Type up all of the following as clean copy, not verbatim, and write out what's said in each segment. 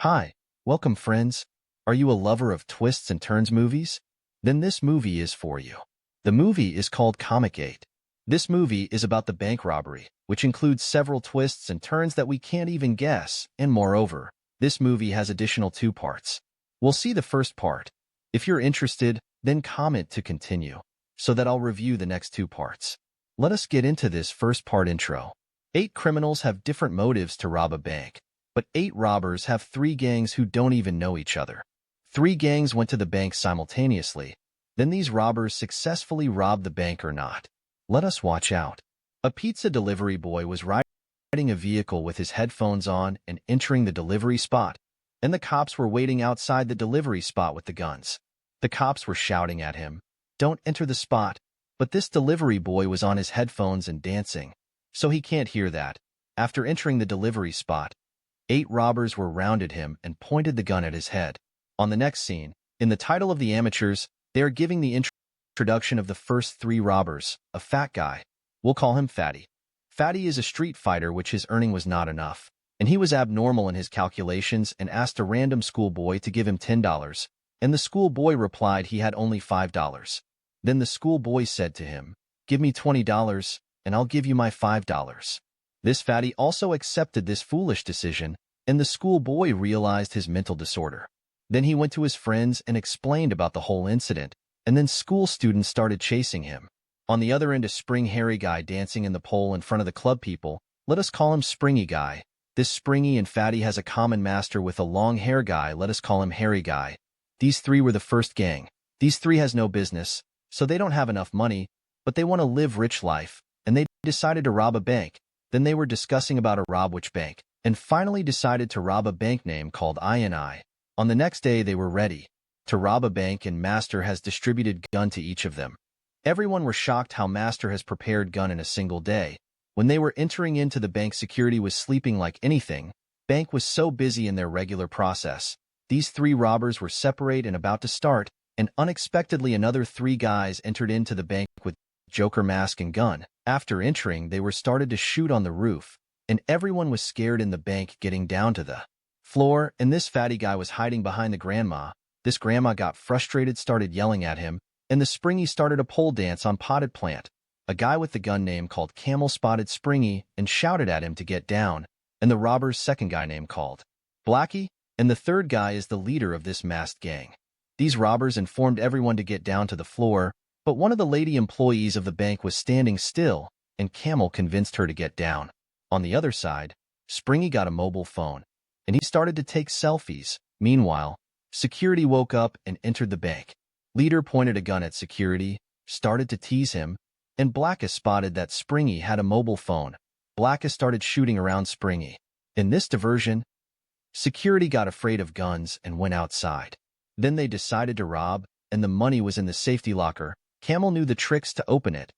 Hi, welcome friends. Are you a lover of twists and turns movies? Then this movie is for you. The movie is called Comic 8. This movie is about the bank robbery, which includes several twists and turns that we can't even guess, and moreover, this movie has additional two parts. We'll see the first part. If you're interested, then comment to continue, so that I'll review the next two parts. Let us get into this first part intro. 8 criminals have different motives to rob a bank. But 8 robbers have 3 gangs who don't even know each other. 3 gangs went to the bank simultaneously. Then these robbers successfully robbed the bank or not. Let us watch out. A pizza delivery boy was riding a vehicle with his headphones on and entering the delivery spot, and the cops were waiting outside the delivery spot with the guns. The cops were shouting at him, "Don't enter the spot," but this delivery boy was on his headphones and dancing, so he can't hear that. After entering the delivery spot, 8 robbers were rounded him and pointed the gun at his head. On the next scene, in the title of The Amateurs, they are giving the introduction of the first 3 robbers, a fat guy. We'll call him Fatty. Fatty is a street fighter which his earning was not enough, and he was abnormal in his calculations and asked a random schoolboy to give him $10, and the schoolboy replied he had only $5. Then the schoolboy said to him, "Give me $20, and I'll give you my $5. This Fatty also accepted this foolish decision, and the schoolboy realized his mental disorder. Then he went to his friends and explained about the whole incident, and then school students started chasing him. On the other end, a spring hairy guy dancing in the pole in front of the club people. Let us call him Springy Guy. This Springy and Fatty has a common master with a long hair guy. Let us call him Hairy Guy. These 3 were the first gang. These 3 has no business, so they don't have enough money, but they want to live rich life, and they decided to rob a bank. Then they were discussing about a rob which bank, and finally decided to rob a bank name called INI. On the next day they were ready to rob a bank, and Master has distributed gun to each of them. Everyone were shocked how Master has prepared gun in a single day. When they were entering into the bank, security was sleeping like anything. Bank was so busy in their regular process. These 3 robbers were separate and about to start, and unexpectedly another 3 guys entered into the bank with Joker mask and gun. After entering, they were started to shoot on the roof, and everyone was scared in the bank getting down to the floor, and this Fatty guy was hiding behind the grandma. This grandma got frustrated, started yelling at him, and the Springy started a pole dance on potted plant. A guy with the gun name called Camel spotted Springy and shouted at him to get down, and the robber's second guy name called Blackie, and the third guy is the leader of this masked gang. These robbers informed everyone to get down to the floor, but one of the lady employees of the bank was standing still, and Camel convinced her to get down. On the other side, Springy got a mobile phone, and he started to take selfies. Meanwhile, security woke up and entered the bank. Leader pointed a gun at security, started to tease him, and Blackus spotted that Springy had a mobile phone. Blackus started shooting around Springy. In this diversion, security got afraid of guns and went outside. Then they decided to rob, and the money was in the safety locker. Camel knew the tricks to open it.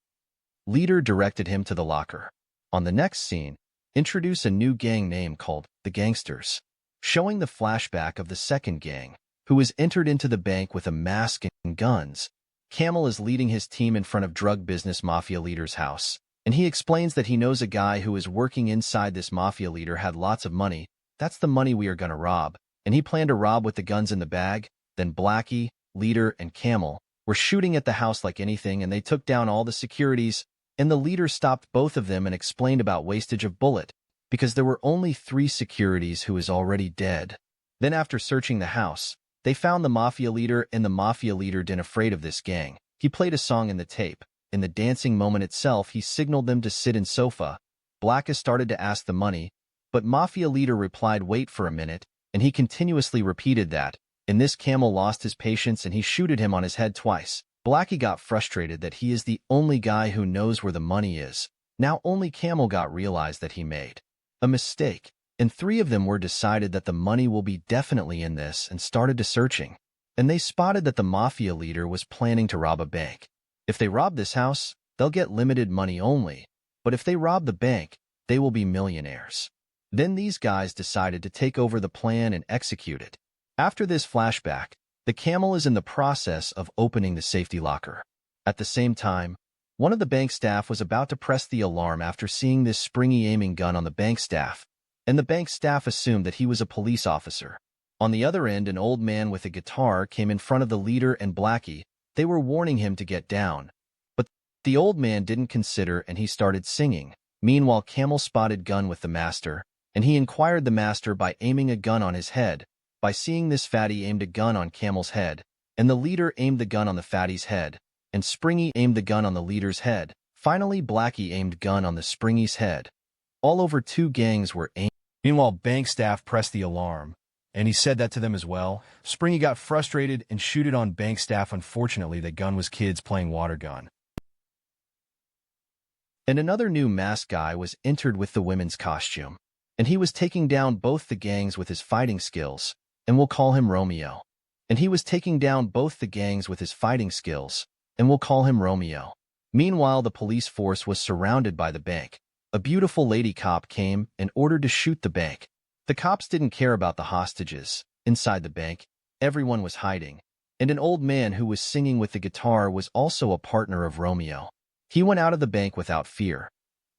Leader directed him to the locker. On the next scene, introduce a new gang name called the Gangsters, showing the flashback of the second gang, who has entered into the bank with a mask and guns. Camel is leading his team in front of drug business mafia leader's house, and he explains that he knows a guy who is working inside. This mafia leader had lots of money. That's the money we are going to rob, and he planned to rob with the guns in the bag. Then Blackie, Leader, and Camel were shooting at the house like anything, and they took down all the securities, and the leader stopped both of them and explained about wastage of bullet, because there were only 3 securities who is already dead. Then after searching the house, they found the mafia leader, and the mafia leader didn't afraid of this gang. He played a song in the tape. In the dancing moment itself, he signaled them to sit in sofa. Blackus started to ask the money, but mafia leader replied, "Wait for a minute," and he continuously repeated that. In this, Camel lost his patience and he shooted him on his head twice. Blackie got frustrated that he is the only guy who knows where the money is. Now only Camel got realized that he made a mistake, and 3 of them were decided that the money will be definitely in this and started to searching. And they spotted that the mafia leader was planning to rob a bank. If they rob this house, they'll get limited money only, but if they rob the bank, they will be millionaires. Then these guys decided to take over the plan and execute it. After this flashback, the Camel is in the process of opening the safety locker. At the same time, one of the bank staff was about to press the alarm after seeing this Springy aiming gun on the bank staff, and the bank staff assumed that he was a police officer. On the other end, an old man with a guitar came in front of the leader and Blackie. They were warning him to get down. But the old man didn't consider and he started singing. Meanwhile, Camel spotted gun with the master, and he inquired the master by aiming a gun on his head. By seeing this, Fatty aimed a gun on Camel's head, and the leader aimed the gun on the Fatty's head, and Springy aimed the gun on the leader's head. Finally, Blackie aimed gun on the Springy's head. All over 2 gangs were aimed. Meanwhile, bank staff pressed the alarm, and he said that to them as well. Springy got frustrated and shooted on bank staff. Unfortunately, the gun was kids playing water gun. And another new masked guy was entered with the women's costume, and he was taking down both the gangs with his fighting skills, and we'll call him Romeo. And he was taking down both the gangs with his fighting skills, and we'll call him Romeo. Meanwhile, the police force was surrounded by the bank. A beautiful lady cop came and ordered to shoot the bank. The cops didn't care about the hostages. Inside the bank, everyone was hiding, and an old man who was singing with the guitar was also a partner of Romeo. He went out of the bank without fear.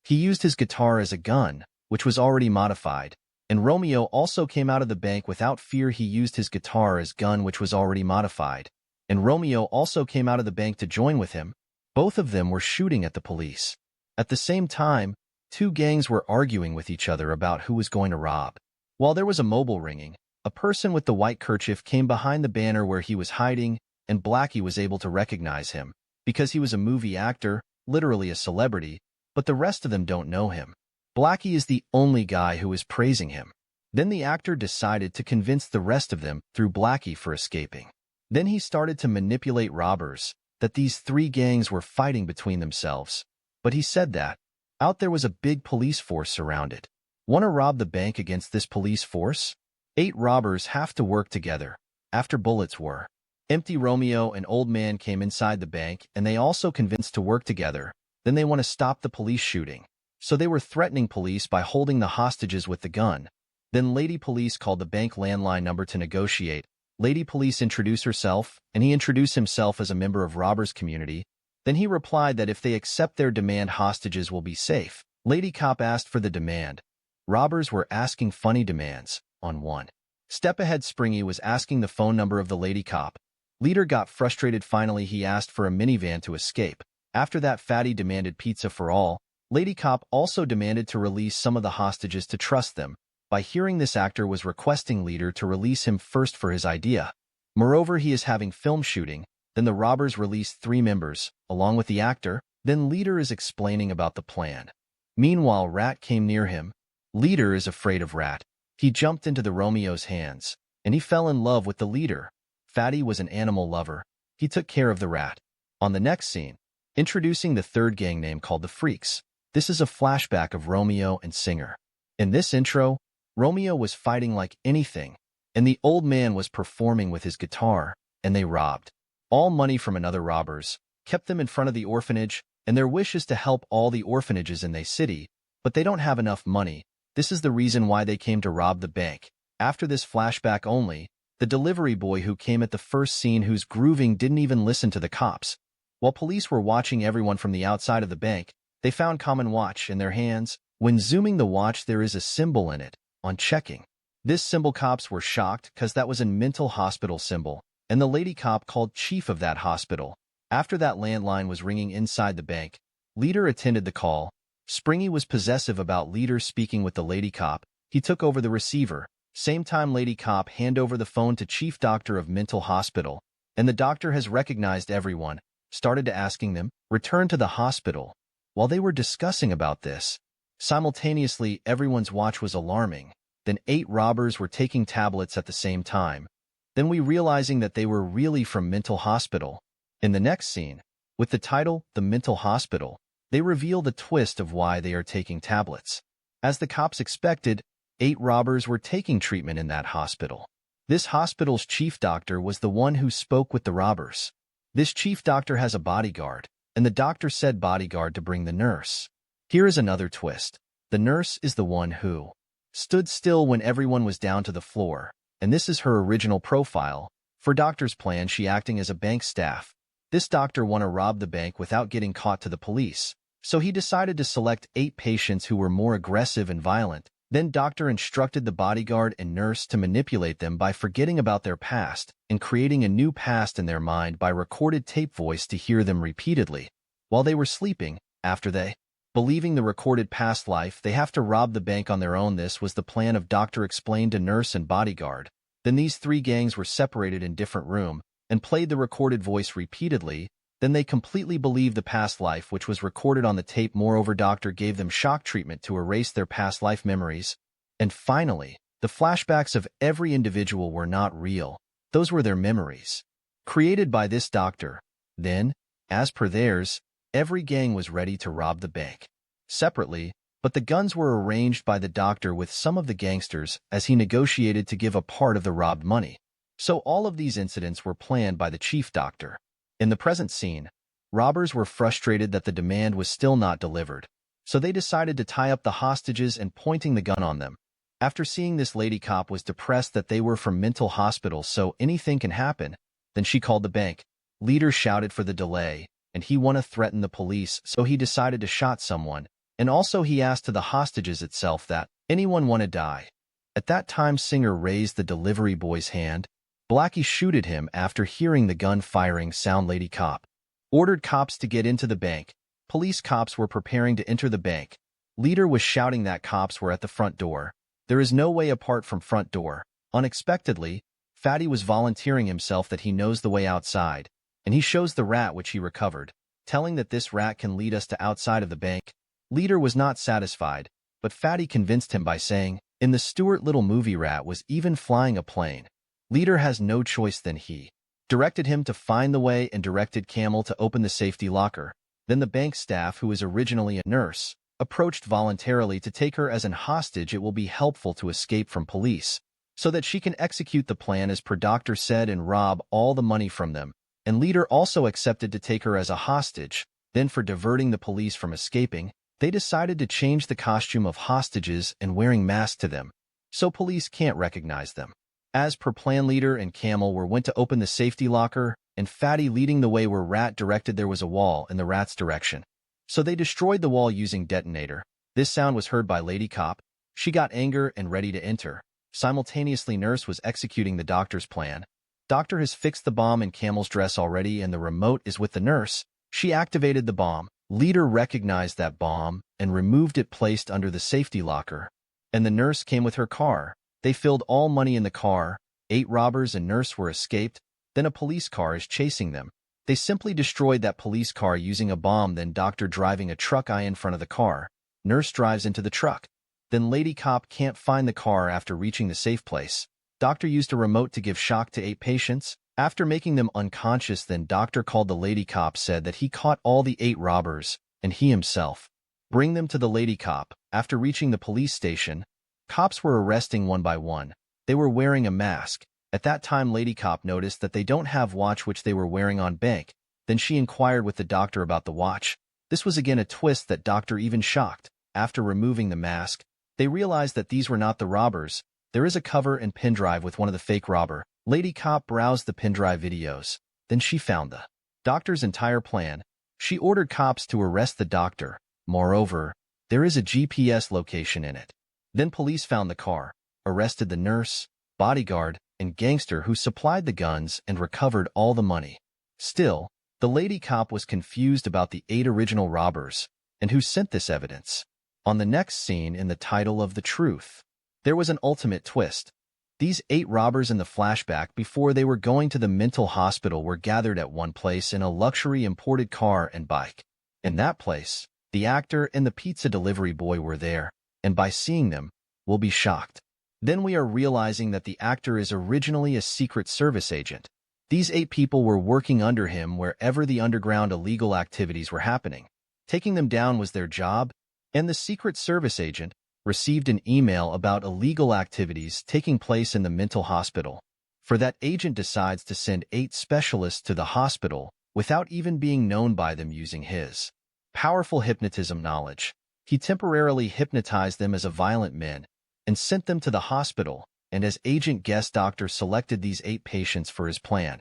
He used his guitar as a gun, which was already modified, and Romeo also came out of the bank without fear. He used his guitar as gun, which was already modified, and Romeo also came out of the bank to join with him. Both of them were shooting at the police. At the same time, 2 gangs were arguing with each other about who was going to rob. While there was a mobile ringing, a person with the white kerchief came behind the banner where he was hiding, and Blackie was able to recognize him, because he was a movie actor, literally a celebrity, but the rest of them don't know him. Blackie is the only guy who is praising him. Then the actor decided to convince the rest of them through Blackie for escaping. Then he started to manipulate robbers, that these 3 gangs were fighting between themselves. But he said that out there was a big police force surrounded. Want to rob the bank against this police force? 8 robbers have to work together. After bullets were empty, Romeo and Old Man came inside the bank, and they also convinced to work together. Then they want to stop the police shooting. So they were threatening police by holding the hostages with the gun. Then Lady Police called the bank landline number to negotiate. Lady Police introduced herself, and he introduced himself as a member of robbers' community. Then he replied that if they accept their demand, hostages will be safe. Lady Cop asked for the demand. Robbers were asking funny demands. On one step ahead, Springy was asking the phone number of the Lady Cop. Leader got frustrated. Finally, he asked for a minivan to escape. After that, Fatty demanded pizza for all. Lady Cop also demanded to release some of the hostages to trust them. By hearing this, actor was requesting Leader to release him first for his idea. Moreover, he is having film shooting. Then the robbers released 3 members, along with the actor. Then Leader is explaining about the plan. Meanwhile, Rat came near him. Leader is afraid of Rat. He jumped into the Romeo's hands, and he fell in love with the leader. Fatty was an animal lover. He took care of the rat. On the next scene, introducing the 3rd gang name called the Freaks. This is a flashback of Romeo and Singer. In this intro, Romeo was fighting like anything, and the old man was performing with his guitar, and they robbed all money from another robbers, kept them in front of the orphanage, and their wish is to help all the orphanages in their city, but they don't have enough money. This is the reason why they came to rob the bank. After this flashback only, the delivery boy who came at the first scene whose grooving didn't even listen to the cops. While police were watching everyone from the outside of the bank, they found common watch in their hands. When zooming the watch, there is a symbol in it. On checking this symbol, cops were shocked because that was a mental hospital symbol, and the Lady Cop called chief of that hospital. After that landline was ringing inside the bank, Leader attended the call. Springy was possessive about Leader speaking with the Lady Cop. He took over the receiver. Same time, Lady Cop hand over the phone to chief doctor of mental hospital, and the doctor has recognized everyone, started to asking them, return to the hospital. While they were discussing about this, simultaneously, everyone's watch was alarming. Then 8 robbers were taking tablets at the same time. Then we realizing that they were really from mental hospital. In the next scene, with the title, The Mental Hospital, they reveal the twist of why they are taking tablets. As the cops expected, 8 robbers were taking treatment in that hospital. This hospital's chief doctor was the one who spoke with the robbers. This chief doctor has a bodyguard, and the doctor said bodyguard to bring the nurse. Here is another twist. The nurse is the one who stood still when everyone was down to the floor, and this is her original profile. For doctor's plan, she acting as a bank staff. This doctor want to rob the bank without getting caught to the police, so he decided to select 8 patients who were more aggressive and violent. Then Doctor instructed the bodyguard and nurse to manipulate them by forgetting about their past and creating a new past in their mind by recorded tape voice to hear them repeatedly. While they were sleeping, after they, believing the recorded past life, they have to rob the bank on their own. This was the plan of Doctor explained to nurse and bodyguard. Then these three gangs were separated in different room and played the recorded voice repeatedly. Then they completely believed the past life which was recorded on the tape. Moreover, Doctor gave them shock treatment to erase their past life memories. And finally, the flashbacks of every individual were not real. Those were their memories, created by this doctor. Then, as per theirs, every gang was ready to rob the bank separately, but the guns were arranged by the doctor with some of the gangsters as he negotiated to give a part of the robbed money. So all of these incidents were planned by the chief doctor. In the present scene, robbers were frustrated that the demand was still not delivered, so they decided to tie up the hostages and pointing the gun on them. After seeing this, lady cop was depressed that they were from mental hospitals, so anything can happen. Then she called the bank. Leader shouted for the delay, and he wanna threaten the police, so he decided to shot someone. And also he asked to the hostages itself that anyone wanna die. At that time, Singer raised the delivery boy's hand. Blackie shooted him after hearing the gun firing sound. Lady cop ordered cops to get into the bank. Police cops were preparing to enter the bank. Leader was shouting that cops were at the front door. There is no way apart from front door. Unexpectedly, Fatty was volunteering himself that he knows the way outside, and he shows the rat which he recovered, telling that this rat can lead us to outside of the bank. Leader was not satisfied, but Fatty convinced him by saying, in the Stuart Little movie, rat was even flying a plane. Leader has no choice. Then he directed him to find the way and directed Camel to open the safety locker. Then the bank staff, who is originally a nurse, approached voluntarily to take her as an hostage. It will be helpful to escape from police, so that she can execute the plan as per doctor said and rob all the money from them. And Leader also accepted to take her as a hostage. Then for diverting the police from escaping, they decided to change the costume of hostages and wearing masks to them, so police can't recognize them. As per plan, Leader and Camel went to open the safety locker, and Fatty leading the way where Rat directed. There was a wall in the rat's direction, so they destroyed the wall using detonator. This sound was heard by Lady Cop. She got anger and ready to enter. Simultaneously, Nurse was executing the doctor's plan. Doctor has fixed the bomb in Camel's dress already, and the remote is with the nurse. She activated the bomb. Leader recognized that bomb and removed it, placed under the safety locker. And the nurse came with her car. They filled all money in the car. 8 robbers and nurse were escaped. Then a police car is chasing them. They simply destroyed that police car using a bomb. Then Doctor driving a truck in front of the car. Nurse drives into the truck. Then Lady Cop can't find the car after reaching the safe place. Doctor used a remote to give shock to 8 patients, after making them unconscious. Then Doctor called the Lady Cop, said that he caught all the 8 robbers, and he himself bring them to the Lady Cop. After reaching the police station, cops were arresting one by one. They were wearing a mask. At that time, Lady Cop noticed that they don't have watch which they were wearing on bank. Then she inquired with the doctor about the watch. This was again a twist that Doctor even shocked. After removing the mask, they realized that these were not the robbers. There is a cover and pen drive with one of the fake robber. Lady Cop browsed the pen drive videos. Then she found the doctor's entire plan. She ordered cops to arrest the doctor. Moreover, there is a GPS location in it. Then police found the car, arrested the nurse, bodyguard, and gangster who supplied the guns and recovered all the money. Still, the Lady Cop was confused about the 8 original robbers and who sent this evidence. On the next scene in the title of The Truth, there was an ultimate twist. These 8 robbers in the flashback before they were going to the mental hospital were gathered at one place in a luxury imported car and bike. In that place, the actor and the pizza delivery boy were there, and by seeing them, we'll be shocked. Then we are realizing that the actor is originally a Secret Service agent. These 8 people were working under him wherever the underground illegal activities were happening. Taking them down was their job, and the Secret Service agent received an email about illegal activities taking place in the mental hospital. For that agent decides to send 8 specialists to the hospital without even being known by them using his powerful hypnotism knowledge. He temporarily hypnotized them as a violent men and sent them to the hospital, and as agent guest Doctor selected these 8 patients for his plan.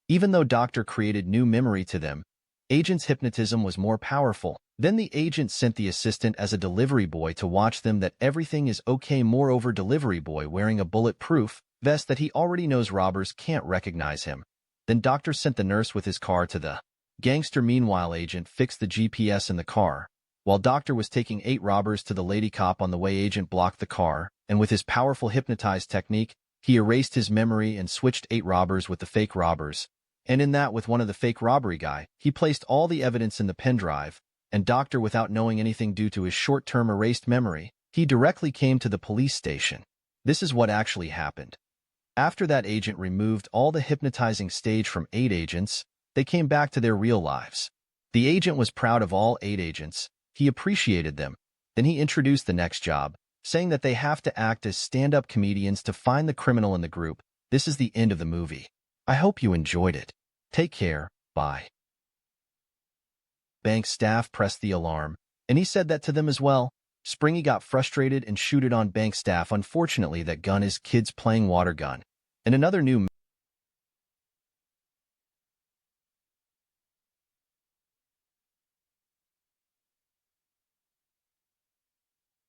Even though Doctor created new memory to them, agent's hypnotism was more powerful. Then the agent sent the assistant as a delivery boy to watch them that everything is okay. Moreover, delivery boy wearing a bulletproof vest that he already knows robbers can't recognize him. Then doctor sent the nurse with his car to the gangster. Meanwhile, agent fixed the GPS in the car. While doctor was taking 8 robbers to the lady cop on the way, agent blocked the car, and with his powerful hypnotize technique, he erased his memory and switched 8 robbers with the fake robbers. And in that with one of the fake robbery guy, he placed all the evidence in the pen drive, and doctor, without knowing anything due to his short-term erased memory, he directly came to the police station. This is what actually happened. After that, agent removed all the hypnotizing stage from 8 agents. They came back to their real lives. The agent was proud of all 8 agents. He appreciated them. Then he introduced the next job, saying that they have to act as stand-up comedians to find the criminal in the group. This is the end of the movie. I hope you enjoyed it. Take care. Bye. Bank staff pressed the alarm, and he said that to them as well. Springy got frustrated and shooted on bank staff. Unfortunately, that gun is kids playing water gun. And another new